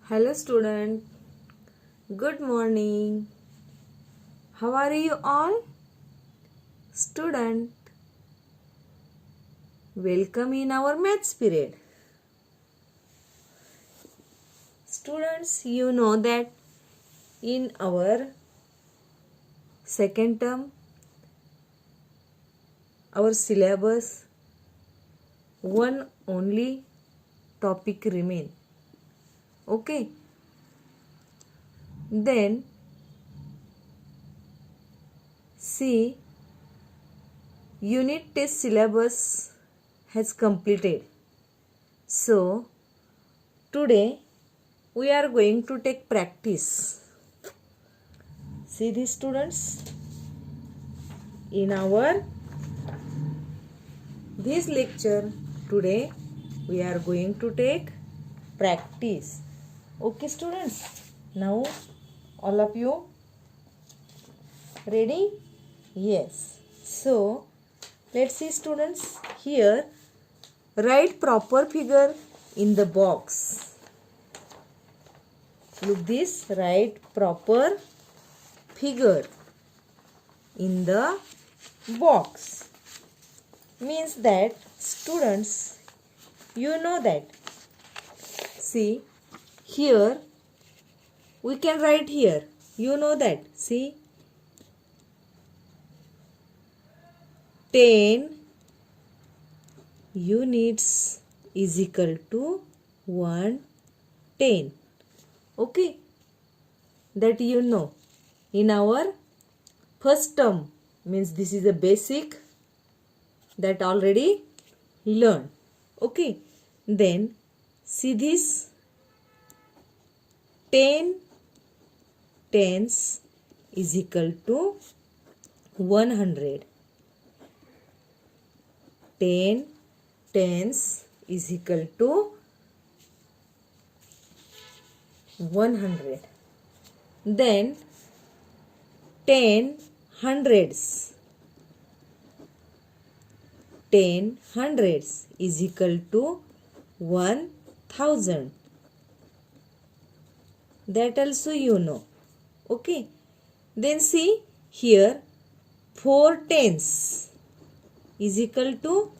Hello student, good morning. How are you all? Student, welcome in our maths period. Students, you know that in our second term, our syllabus, one only topic remain. Okay. Then see, unit test syllabus has completed. So today we are going to take practice. See these students, in our this lecture today we are going to take practice. Okay students, now all of you ready? Yes. So let's see students, here write proper figure in the box. Look this, write proper figure in the box. Means that students, you know that. See, here we can write here. You know that. See, 10 units is equal to 110. Okay, that you know. In our first term, means this is a basic that already learned. Okay, then see this, 10 tens is equal to 100. 10 tens is equal to 100. Then 10 hundreds. 10 hundreds is equal to 1000. That also you know. Okay. Then see here, 4 tens is equal to,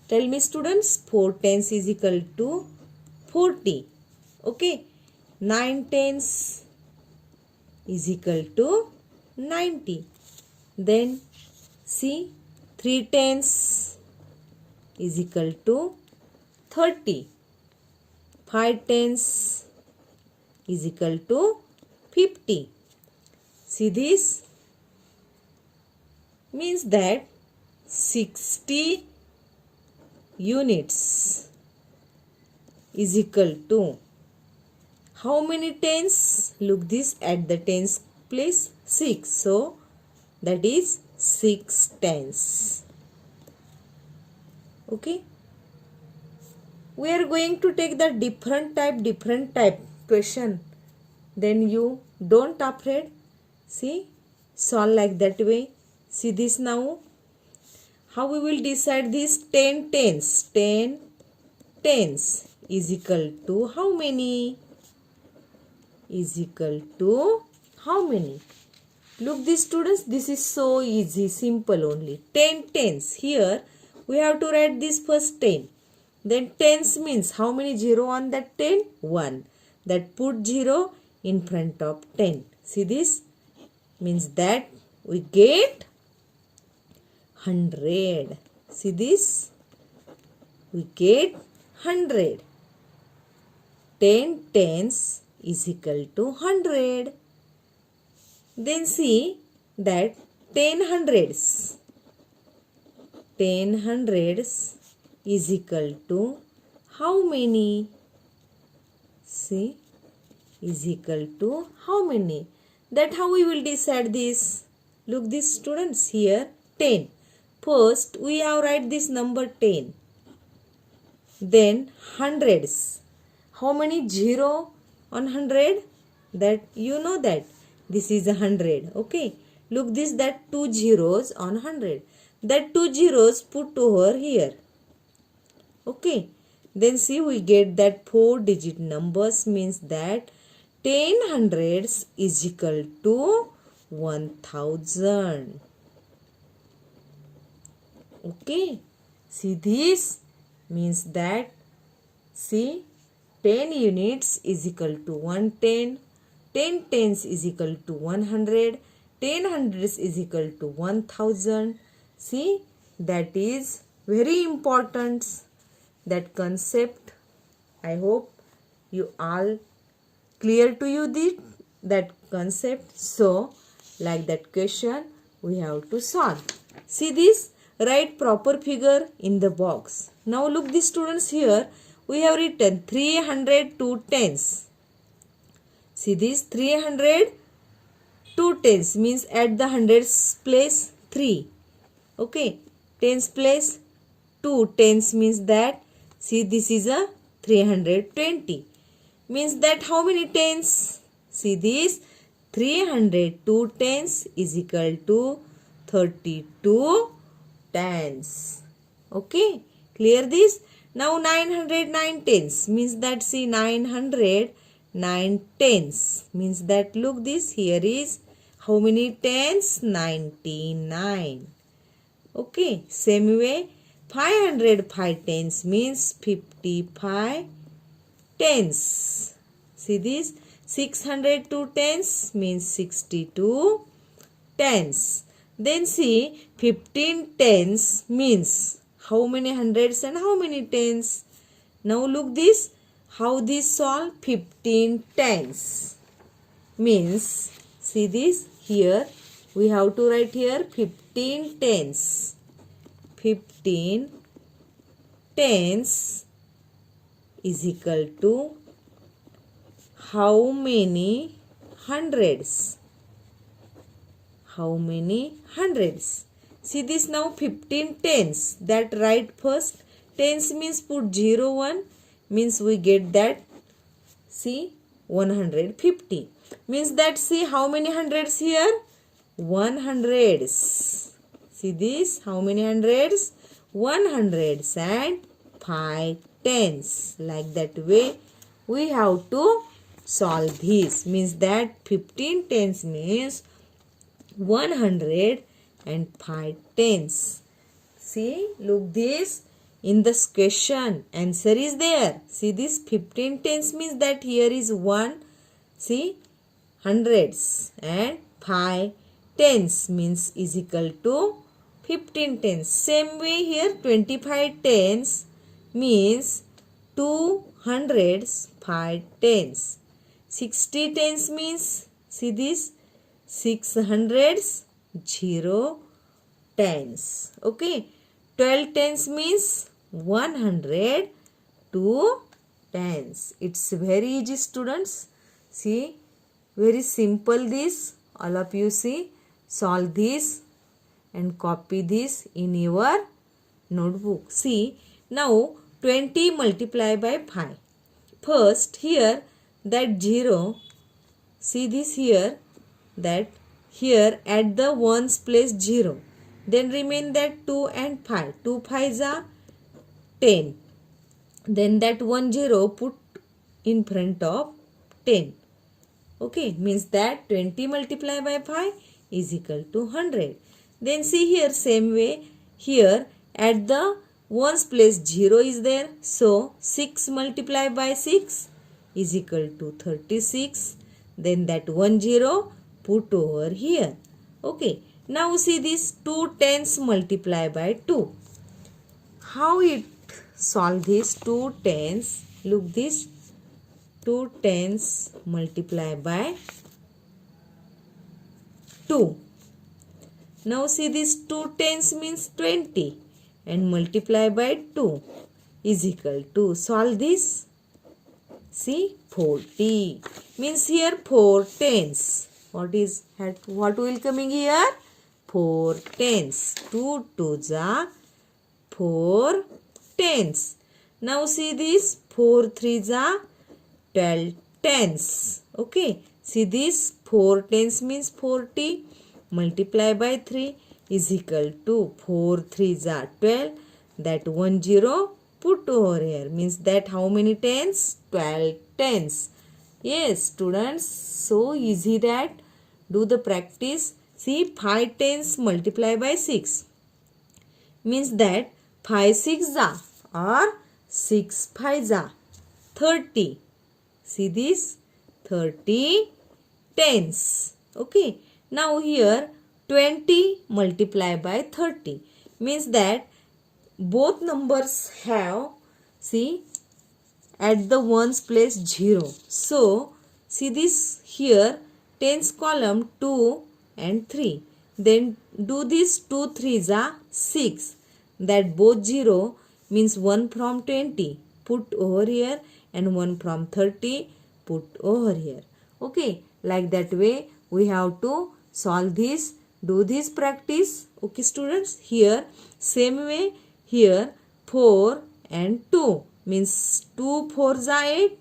tell me students, 4 tens is equal to 40. Okay. 9 tens is equal to 90. Then see, 3 tens is equal to 30. 5 tens is equal to 50. See this? Means that 60 units is equal to how many tens? Look this, at the tens place 6. So that is 6 tens. Okay. We are going to take the different type question. Then you don't afraid. See, solve like that way. See this now. How we will decide this? 10 tens. 10 tens is equal to how many? Is equal to how many? Look this students, this is so easy, simple only. 10 tens. Here we have to write this first 10. Then tens means how many zero on that 10? 1. That put 0 in front of 10. See this? Means that we get 100. See this? We get 100. 10 tens is equal to 100. Then see that 10 hundreds. 10 hundreds is equal to how many? See, is equal to how many? That how we will decide this? Look this students, here 10. First we have write this number 10. Then hundreds. How many 0 on 100? That you know that this is 100. Okay. Look this, that 2 zeros on 100. That 2 zeros put over here. Okay. Then see, we get that 4-digit numbers, means that 10 hundreds is equal to 1000. Okay, see this means that, see, 10 units is equal to 110, 10 tens is equal to 100, 10 hundreds is equal to 1000. See, that is very important, that concept. I hope you all clear to you that concept. So, like that question, we have to solve. See this, write proper figure in the box. Now look the students here, we have written 300 to tens. See this, 300 to tens means at the hundreds place 3. Okay, tens place 2. Tens means that, see, this is a 320. Means that how many tens? See this, 302 tens is equal to 32 tens. Okay, clear this? Now 909 tens means that, see, 909 tens means that, look this, here is how many tens? 99. Okay, same way 505 tens means 55 tens. See this, 602 tens means 62 tens. Then see, 15 tens means how many hundreds and how many tens? Now look this, how this solve. 15 tens means, see this, here we have to write here 15 tens. 15 tens is equal to how many hundreds? How many hundreds? See this now, 15 tens, that write first. Tens means put 0, 1 means we get that, see, 150. Means that, see, how many hundreds here? 100s. See this, how many hundreds? 100s and 5 tens. Like that way we have to solve this. Means that 15 tens means 100 and 5 tens. See, look this, in this question answer is there. See this, 15 tens means that here is 1, see, hundreds, and 5 tens means is equal to 15 tens. Same way here 25 tens means 2 hundreds, 5 tens. 60 tens means, see this, 6 hundreds, 0 tens. Okay, 12 tens means 100 2 tens. It's very easy, students. See, very simple this. All of you see, solve this and copy this in your notebook. See, now 20 multiplied by 5. First here that 0, see this here, that here at the ones place 0. Then remain that 2 and 5. 2 5s are 10. Then that 1 0 put in front of 10. Okay, means that 20 multiplied by 5 is equal to 100. Then see here, same way, here at the ones place 0 is there. So 6 multiplied by 6 is equal to 36. Then that 1 0 put over here. Okay, now see this 2 tens multiplied by 2. How it solve this 2 tens? Look this, 2 tens multiplied by 2. Now see this 2 tens means 20 and multiply by 2 is equal to, solve this, see, 40. Means here 4 tens. What will coming here? 4 tens. 2 2s are 4 tens. Now see this 4 3s are 12 tens. Okay. See this 4 tens means 40 multiply by 3 is equal to 4 3s are 12. That 1 0 put over here. Means that how many tens? 12 tens. Yes, students, so easy that. Do the practice. See, 5 tens multiply by 6. Means that 5 6 za or 6 5 za 30. See this? 30 tens. Okay. Now here 20 multiply by 30. Means that both numbers have, see, at the ones place 0. So, see this here, tens column 2 and 3. Then do this 2 3s are 6. That both 0 means 1 from 20 put over here and 1 from 30 put over here. Okay, like that way we have to solve this. Do this practice. Okay, students, here same way here 4 and 2 means 2 4s are 8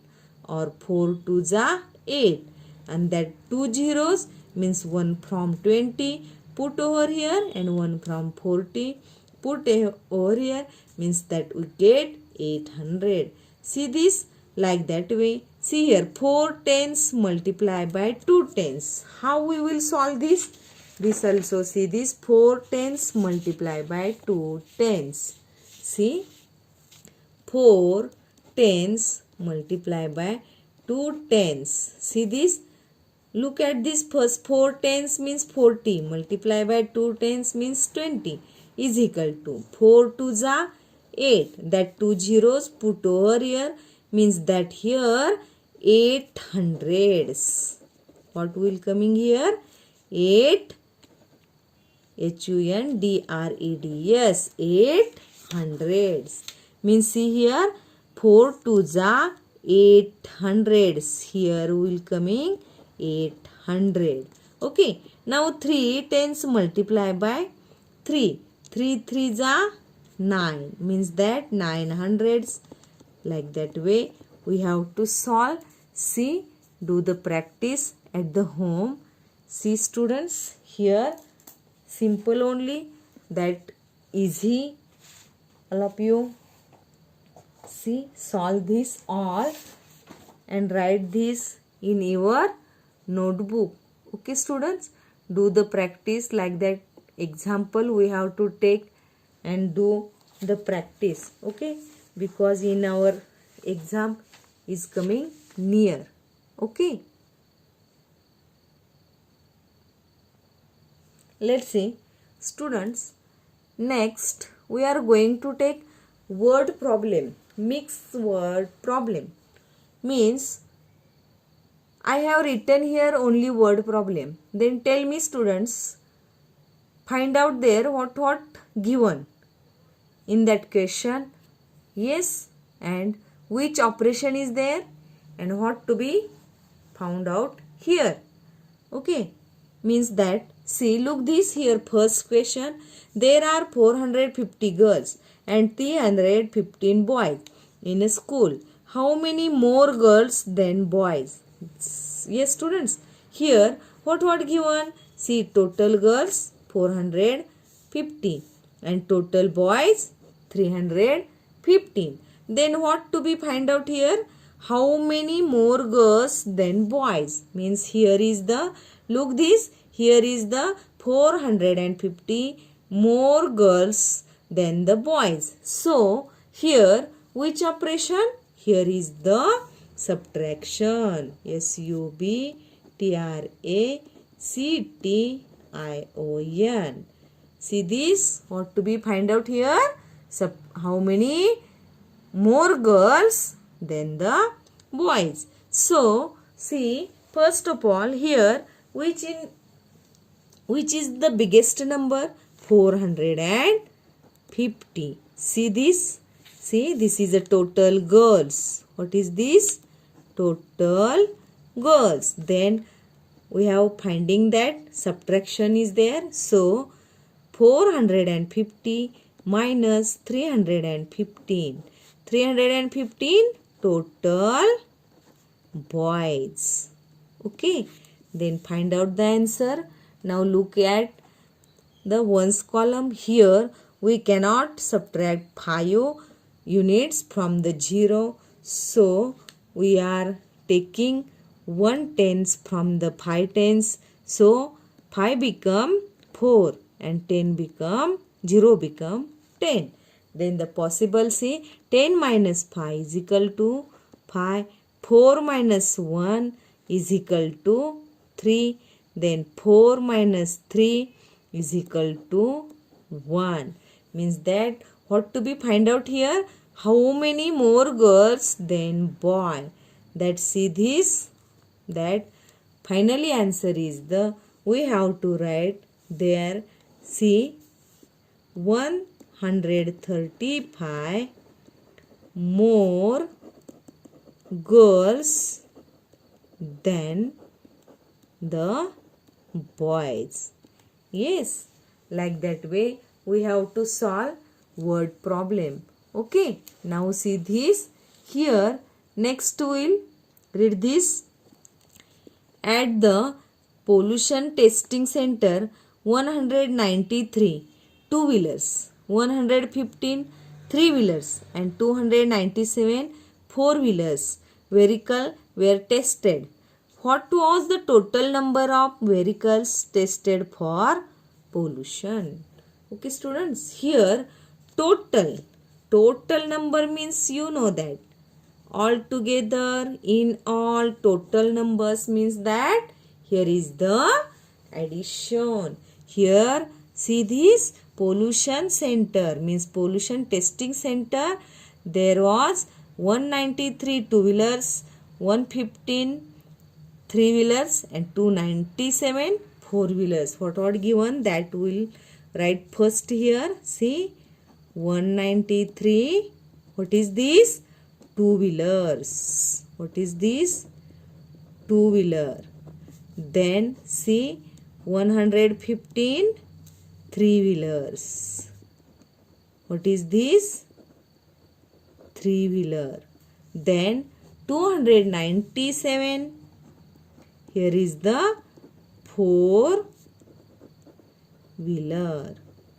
or 4 2s are 8, and that 2 zeros means 1 from 20 put over here and 1 from 40 put over here, means that we get 800. See this? Like that way. See here, 4 tens multiply by 2 tens. How we will solve this? This also, see this, 4 tens multiply by 2 tens. See, 4 tens multiply by 2 tens. See this? Look at this first. 4 tens means 40. Multiply by 2 tens means 20. Is equal to 4 2s are 8. That 2 zeros put over here, means that here 8 hundreds. What will coming here? 8 hundreds. 8 hundreds. Means see here 4 2s are 8 hundreds. Here will coming 800. Okay. Now 3 tens multiply by 3. 3 3s are 9. Means that 900s. Like that way we have to solve. See, do the practice at the home. See students, here simple only, that easy. All of you, see, solve this all and write this in your notebook. Okay students, do the practice like that. Example we have to take and do the practice. Okay, because in our exam is coming near. Okay, let's see students, next we are going to take word problem, mixed word problem. Means I have written here only word problem. Then tell me students, find out there what given in that question. Yes, and which operation is there and what to be found out here. Okay, means that, see, look this here, first question. There are 450 girls and 315 boys in a school. How many more girls than boys? Yes students, here what given? See, total girls 450 and total boys 315. Then what to be find out here? How many more girls than boys? Means here is the, look this, here is the 450 more girls than the boys. So here which operation? Here is the subtraction. subtraction. See this, what to be find out here? How many more girls than the boys. So see, first of all here, which is the biggest number? 450. See this? See, this is a total girls. What is this? Total girls. Then we have finding that subtraction is there. So 450 minus 315. 315 total boys. Okay. Then find out the answer. Now look at the ones column. Here we cannot subtract 5 units from the 0. So we are taking 1 tens from the 5 tens. So 5 become 4 and 10 become 0 become 10. Then the possible say 10 minus 5 is equal to 5. 4 minus 1 is equal to 3. Then 4 minus 3 is equal to 1. Means that what to be find out here? How many more girls than boy? That see this, that finally answer is the, we have to write there, see 135 more girls than the boys. Yes, like that way we have to solve word problem. Okay, now see this here. Next we'll read this. At the pollution testing center, 193 two-wheelers, 115 three-wheelers and 297 four-wheelers vehicles were tested. What was the total number of vehicles tested for pollution? Okay students, here total number means you know that. All together, in all, total numbers means that here is the addition. Here see this pollution center means pollution testing center. There was 193 two-wheelers, 115 three-wheelers and 297 four-wheelers. What are given that will write first here. See 193. What is this? Two-wheelers. What is this? Two-wheeler. Then see 115 three-wheelers. What is this? Three-wheeler. Then 297. Here is the four-wheeler.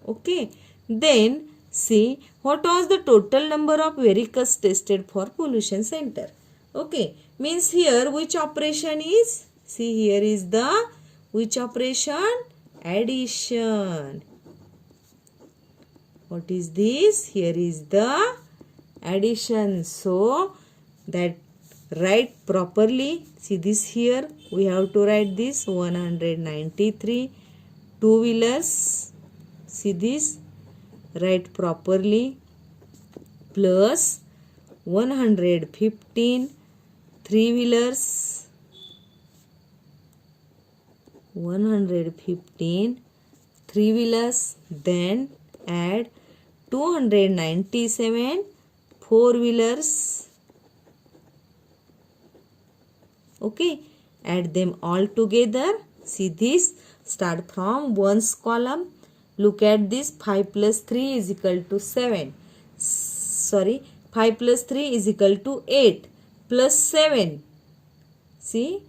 Okay. Then see what was the total number of vehicles tested for pollution center. Okay. Means here which operation is? See here is the which operation? Addition. What is this? Here is the addition. So that write properly. See this here. We have to write this 193 two-wheelers. See this. Write properly. Plus 115 three-wheelers. 115 three-wheelers. Then add 297 four-wheelers. Okay, add them all together. See this, start from ones column. Look at this, 5 plus 3 is equal to 7. 5 plus 3 is equal to 8 plus 7. See,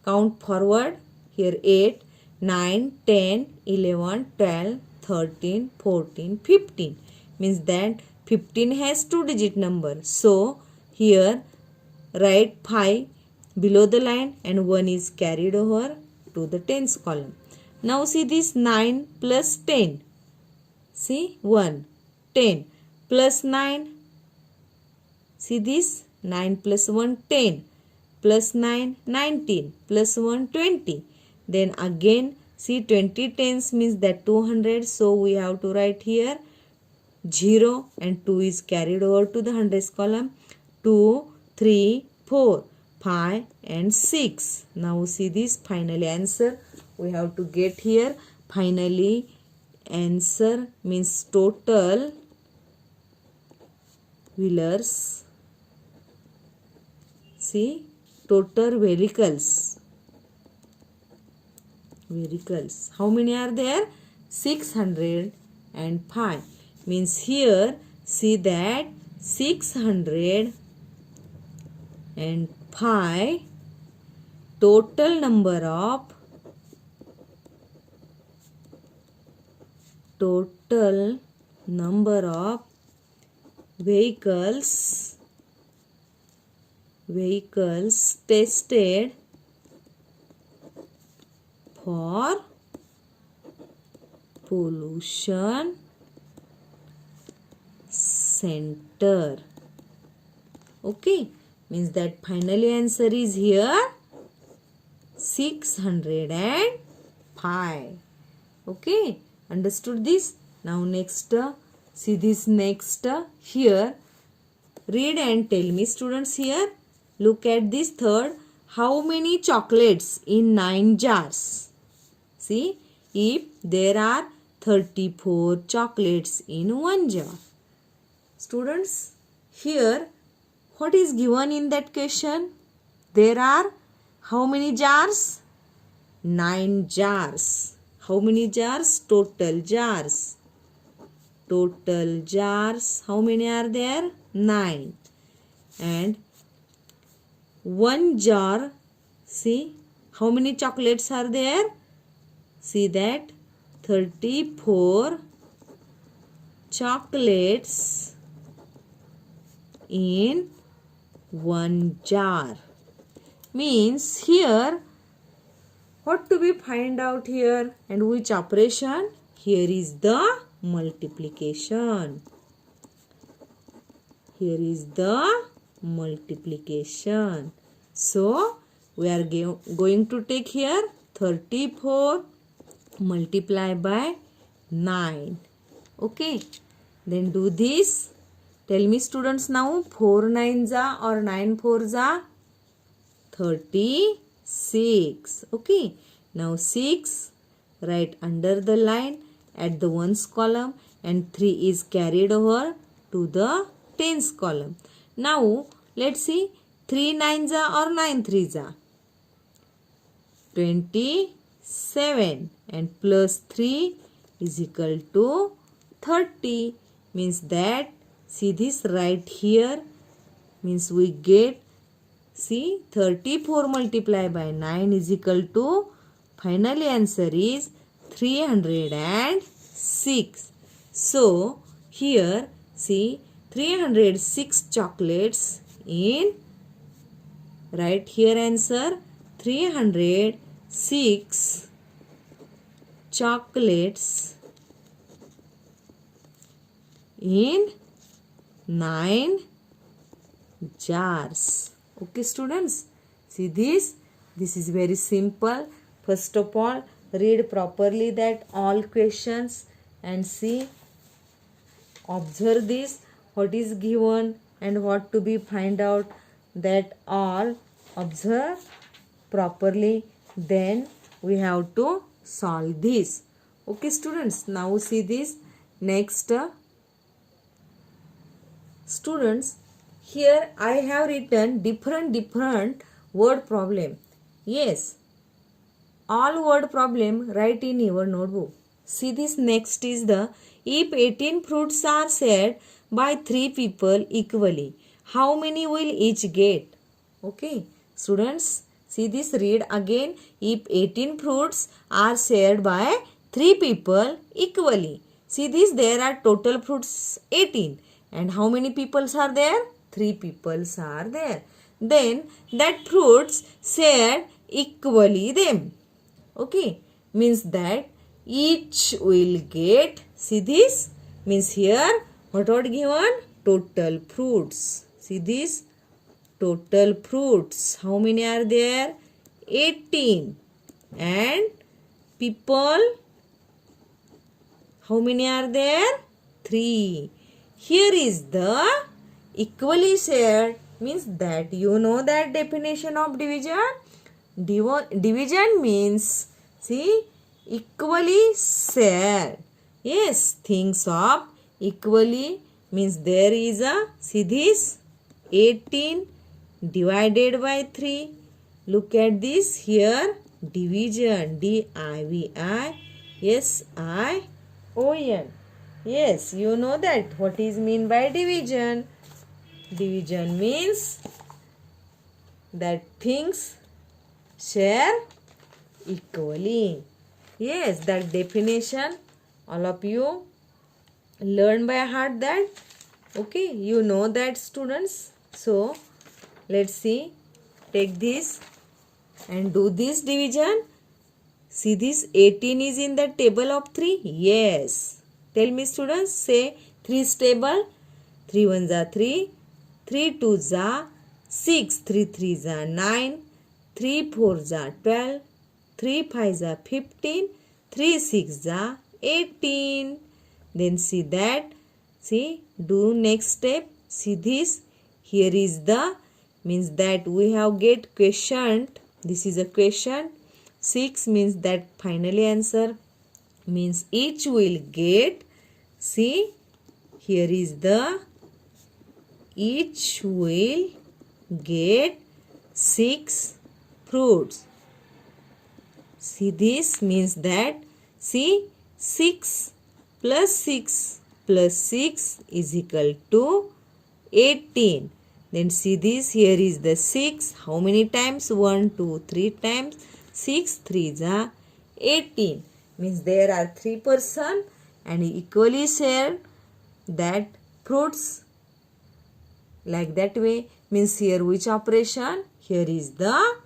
count forward. Here 8, 9, 10, 11, 12, 13, 14, 15. Means that 15 has 2-digit number. So, here write 5 below the line and 1 is carried over to the tens column. Now see this 9 plus 10. See 1, 10 plus 9. See this 9 plus 1, 10 plus 9, 19 plus 1, 20. Then again see 20 tens means that 200. So we have to write here 0 and 2 is carried over to the hundreds column. 2, 3, 4, 5 and 6. Now see this finally answer. We have to get here. Finally answer means total wheelers. See total vehicles. How many are there? 605. Means here see that 605 total number of vehicles tested for pollution center. Okay, means that finally answer is here 605. Okay, understood this? Now next, see this next here. Read and tell me, students. Here, look at this third. How many chocolates in 9 jars? See, if there are 34 chocolates in one jar. Students, here, what is given in that question? There are how many jars? 9 jars. How many jars? Total jars. Total jars. How many are there? 9. And one jar. See, how many chocolates are there? See that 34 chocolates in one jar. Means here, what to be find out here and which operation? Here is the multiplication. Here is the multiplication. So, we are going to take here 34 multiply by 9. Okay. Then do this. Tell me, students, now 4 9s or 9 4s? 36. Okay. Now 6 write under the line at the ones column and 3 is carried over to the tens column. Now let's see 3 9s or 9 3s? 27 and plus 3 is equal to 30. Means that, see this right here, means we get, see 34 multiplied by 9 is equal to, finally answer is 306. So here see 306 chocolates in, right here answer 306 chocolates in 9 jars. Okay, students, see this. This is very simple. First of all, read properly that all questions and see, observe this, what is given and what to be find out, that all observe properly. Then we have to solve this. Okay, students, now see this next. Students, here I have written different word problem. Yes, all word problem write in your notebook. See this next is the, if 18 fruits are shared by 3 people equally, how many will each get? Okay, students, see this, read again. If 18 fruits are shared by 3 people equally. See this, there are total fruits 18. And how many peoples are there? 3 peoples are there. Then that fruits shared equally them. Okay, means that each will get, see this, means here what are given? Total fruits. See this, total fruits. How many are there? 18. And people, how many are there? 3. Here is the equally shared, means that you know that definition of division. Division means, see, equally shared. Yes, things of equally means there is a, see this, 18 divided by 3. Look at this here, division, D-I-V-I-S-I-O-N. Yes, you know that. What is mean by division? Division means that things share equally. Yes, that definition all of you learn by heart, that Okay, you know that, students. So let's see. Take this and do this division. See, this 18 is in the table of 3. Yes. Tell me, students. Say 3 is table. 3 1s are 3. 3 2s are 6. 3 3s are 9. 3 4s are 12. 3 5s are 15. 3 6s are 18. Then see that. See, do next step. See this. Here is the, means that we have get question. This is a question. 6 means that finally answer. Means each will get. See, here is the, each will get 6 fruits. See, this means that, see, 6 plus 6 plus 6 is equal to 18. Then see this, here is the 6. How many times? 1, 2, 3 times. 6 3s are 18. Means there are 3 persons and equally share that fruits. Like that way. Means here which operation? Here is the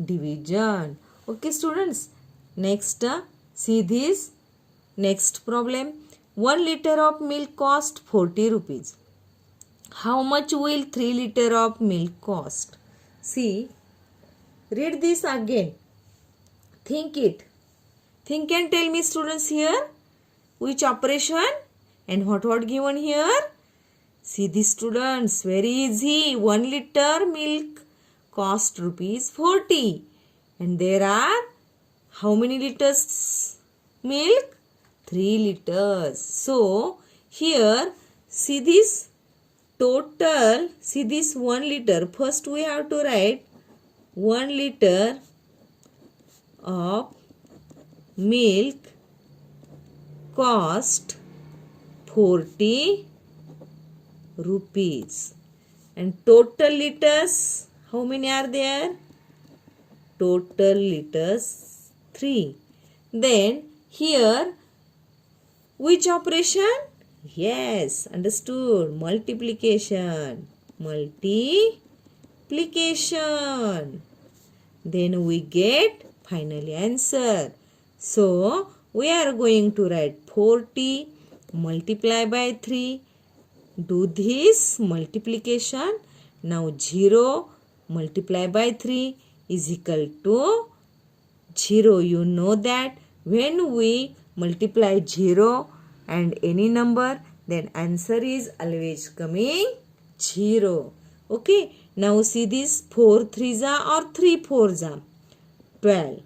division. Okay, students. Next, see this. Next problem. 1 liter of milk cost 40 rupees. How much will 3 liter of milk cost? See, read this again. Think it. Think and tell me, students, here which operation and what given here. See this, students, very easy. 1 liter milk cost rupees 40 and there are how many liters milk? 3 liters. So here see this total, see this 1 liter. First we have to write 1 liter of milk cost 40 rupees and total liters, how many are there? Total liters 3. Then here which operation? Yes, understood. Multiplication. Multiplication. Then we get finally answer. So we are going to write 40 multiply by 3. Do this multiplication. Now 0 multiply by 3 is equal to 0. You know that when we multiply 0 and any number, then answer is always coming 0. Okay. Now see this 4 3s or 3 4s. 12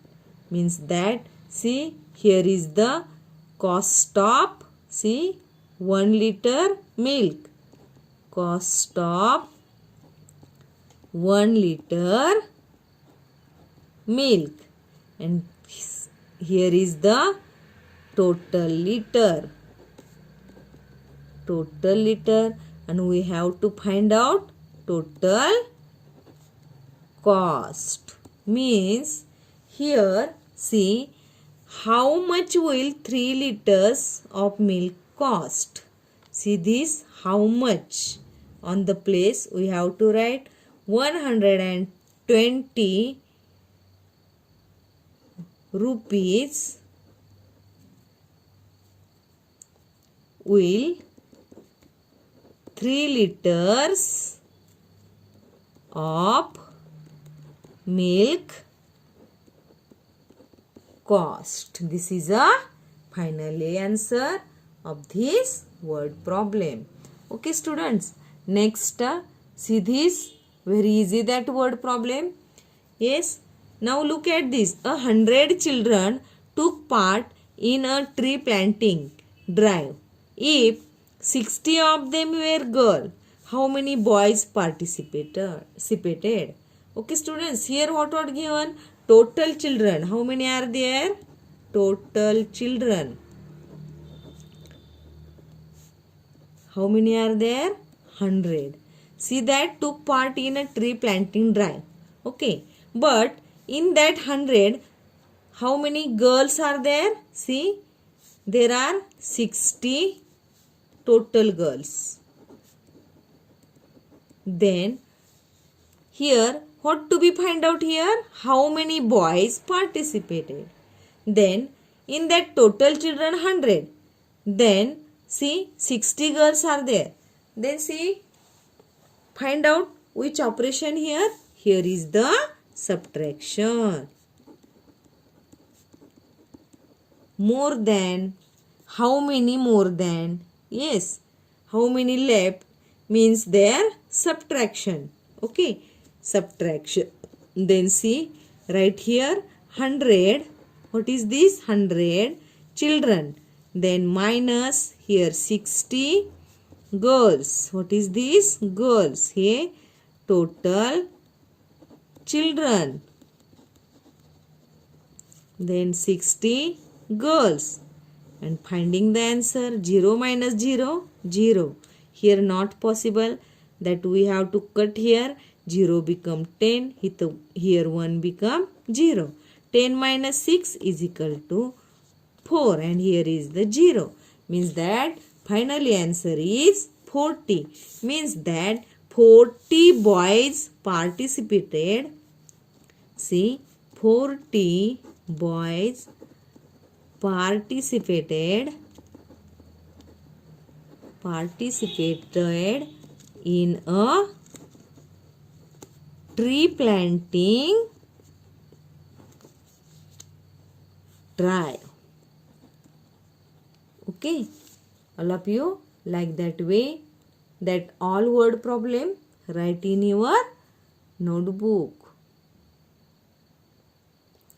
means that, see, here is the cost of, see, 1 liter milk. Cost of 1 liter milk and here is the total liter. Total liter and we have to find out total cost. Means here see how much will 3 liters of milk cost. See this, how much. On the place we have to write 120 rupees will 3 liters of milk cost. This is a final answer of this word problem. Okay, students. Next, see this, very easy that word problem. Yes. Now look at this. 100 children took part in a tree planting drive. If 60 of them were girls, how many boys participated? Okay, students, here what was given? Total children. How many are there? Total children. How many are there? 100. See that took part in a tree planting drive. Okay. But in that 100, how many girls are there? See, there are 60 total girls. Then here what to be find out here? How many boys participated? Then in that total children 100. Then see 60 girls are there. Then see find out which operation here? Here is the subtraction. More than. How many more than? Yes. How many left means their subtraction. Okay. Subtraction. Then see right here 100. What is this? 100 children. Then minus here 60 girls. What is this? Girls. Here total children. Then 60 girls. And finding the answer 0 minus 0, 0. Here not possible, that we have to cut here. 0 become 10. Here 1 become 0. 10 minus 6 is equal to 4. And here is the 0. Means that finally answer is 40. Means that 40 boys participated. See 40 boys participated in a tree planting drive. Okay, all of you like that way, that all word problem write in your notebook.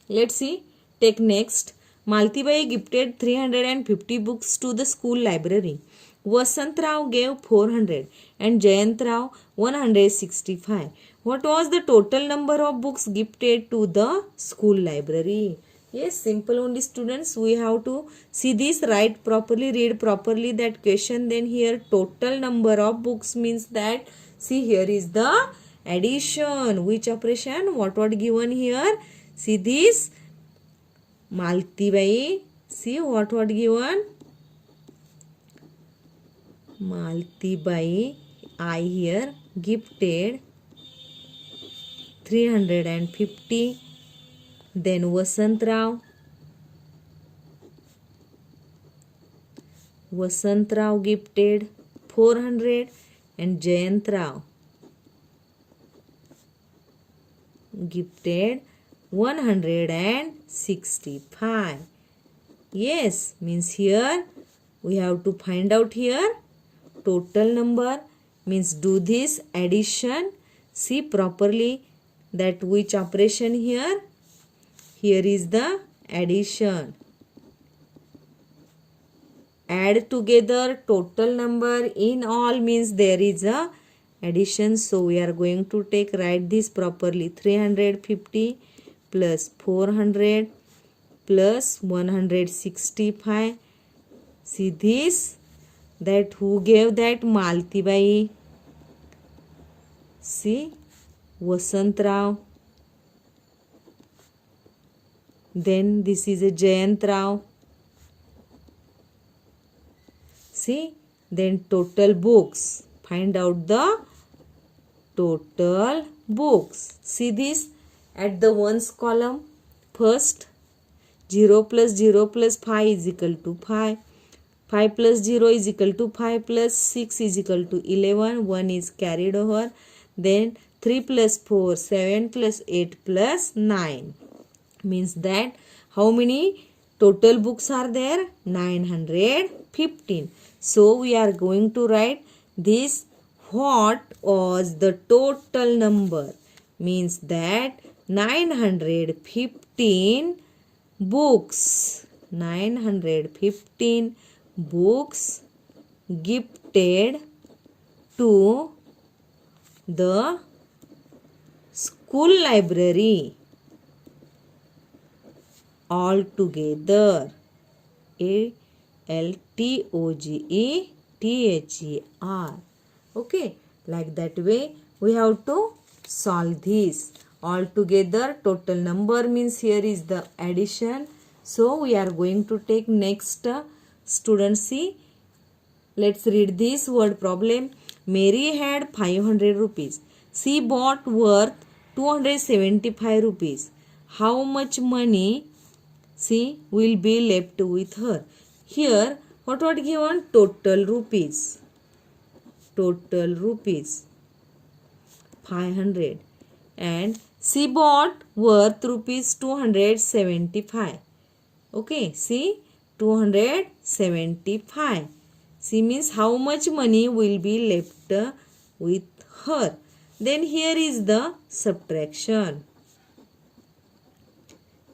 Let's see. Take next. Maltibai gifted 350 books to the school library. Vasant Rao gave 400 and Jayant Rao 165. What was the total number of books gifted to the school library? Yes, simple only students. We have to see this, write properly, read properly that question. Then here total number of books means that, see here is the addition. Which operation? What was given here? See this. Maltibai, see what was given? Maltibai, I here gifted 350. Then Vasant Rao gifted 400 and Jayant Rao gifted 165. Yes, means here we have to find out here total number, means do this addition. See properly that which operation here? Here is the addition. Add together total number in all means there is a addition. So we are going to write this properly. 350 plus 400 plus 165. See this, that who gave that? Maltibai. See Vasant Rao. Then this is a Jayant Rao. See, then total books. Find out the total books. See this at the ones column. First 0 plus 0 plus 5 is equal to 5. 5 plus 0 is equal to 5 plus 6 is equal to 11. 1 is carried over. Then 3 plus 4, 7 plus 8 plus 9. Means that how many total books are there? 915. So we are going to write this. What was the total number? Means that 915 books. 915 books gifted to the school library. All together. ALTOGETHER. Okay, like that way we have to solve this. All together total number means here is the addition. So we are going to take next student. See, let's read this word problem. Mary had 500 rupees. She bought worth 275 rupees. How much money she will be left with her? Here, what given? Total rupees. Total rupees 500. And she bought worth rupees 275. Okay, see 275. C means how much money will be left with her. Then here is the subtraction.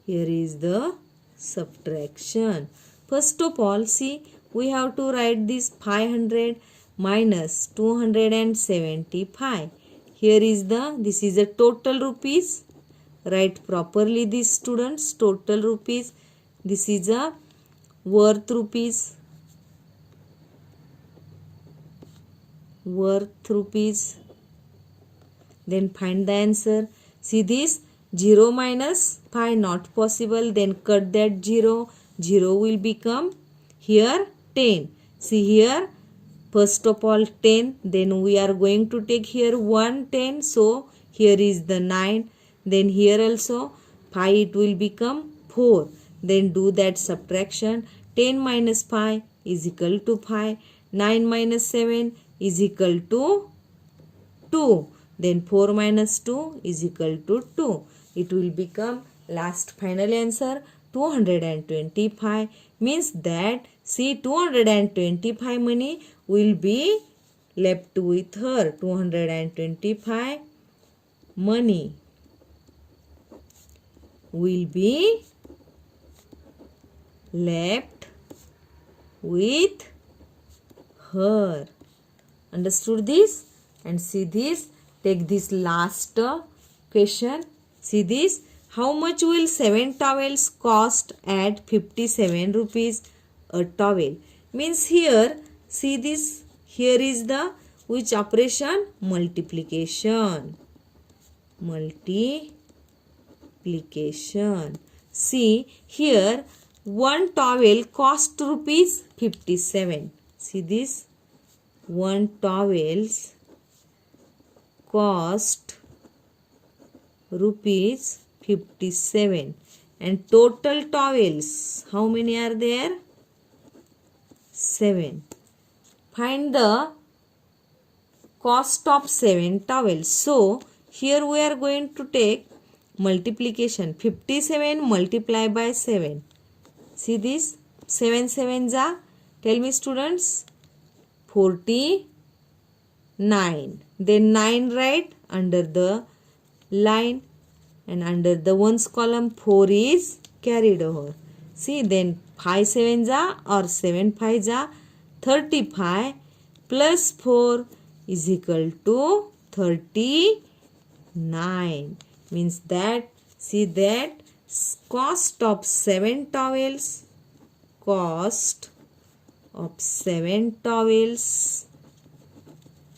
Here is the subtraction. First of all, see, we have to write this 500 minus 275. Here is this is a total rupees. Write properly this, students, total rupees. This is a worth rupees. Worth rupees. Then find the answer. See this 0 minus 5 not possible. Then cut that 0. 0 will become here 10. See here, first of all 10. Then we are going to take here 1 10. So here is the 9. Then here also 5 it will become 4. Then do that subtraction. 10 minus 5 is equal to 5. 9 minus 7 is equal to 2. Then 4 minus 2 is equal to 2. It will become last final answer 225. Means that see 225 money will be left with her. 225 money will be left with her. Understood this? And see this. Take this last question. See this. How much will 7 towels cost at 57 rupees a towel? Means here, see this. Here is the which operation? Multiplication. Multiplication. See here, 1 towel cost rupees 57. See this. 1 towels cost rupees 57. And total towels, how many are there? 7. Find the cost of 7 towels. So, here we are going to take multiplication. 57 multiplied by 7. See this? 7 sevens are, tell me students, 49. Then 9 write under the line. And under the ones column 4 is carried over. See then 5 sevens are or 7 fives are 35 plus 4 is equal to 39. Means that see that cost of 7 towels, cost of 7 towels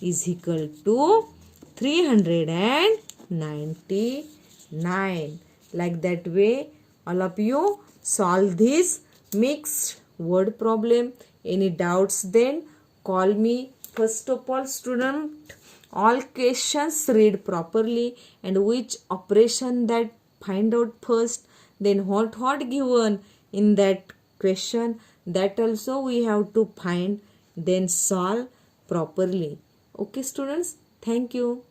is equal to 399. Like that way all of you solve this mixed word problem. Any doubts then call me. First of all student, all questions read properly and which operation that find out first, then what given in that question, that also we have to find, then solve properly. Okay students, thank you.